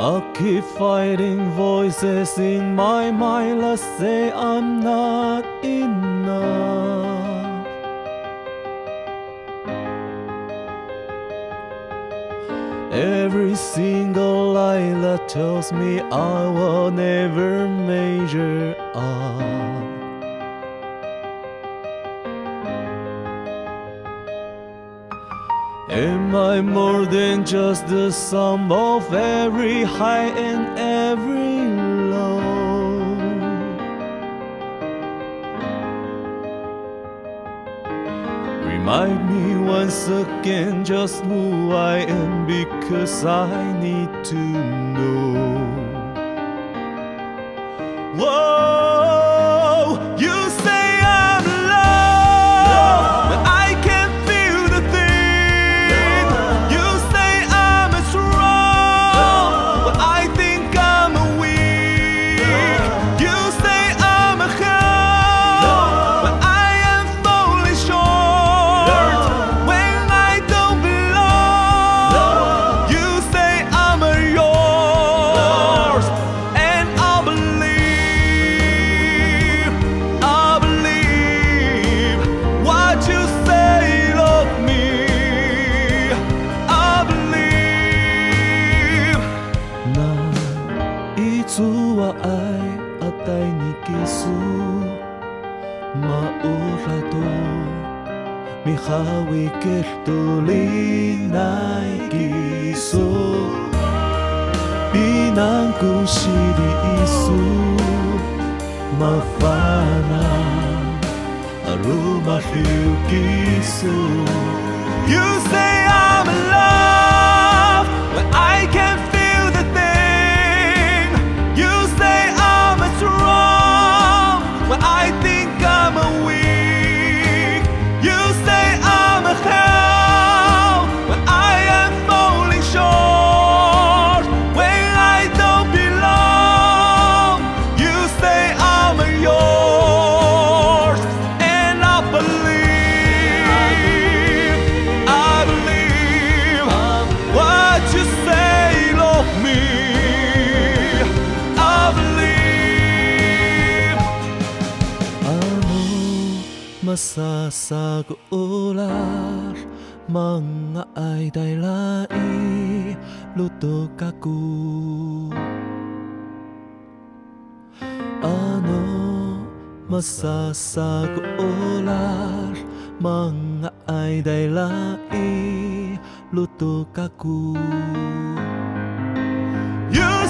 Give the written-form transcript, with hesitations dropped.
I keep fighting voices in my mind that say I'm not enough. Every single lie that tells me I will never measure up. Am I more than just the sum of every high and every low? Remind me once again just who I am, because I need to know. Whoa, you say I'm loved, but I can't feel the thing. You say I'm strong, but I think I'm weak. You say I'm a help, but I am falling short when I don't belong. You say I'm yours, and I believe what you say of me. I believe. 那一组我爱阿带你寄宿，马乌拉多，米哈维格多里奈寄宿，比南古西里伊苏，马法纳。Aroma Hyukisu. You say I'm in love, but I can't feel the thing. You say I'm strong, but I think I'm weak. You say I'm a help, but I am falling short when I don't belong. You say I'm yours, and I believe what you say of me. I believe. Ano masasagular mga ay daylai luto kaku. Ano masasagular mga ay daylai luto kaku. You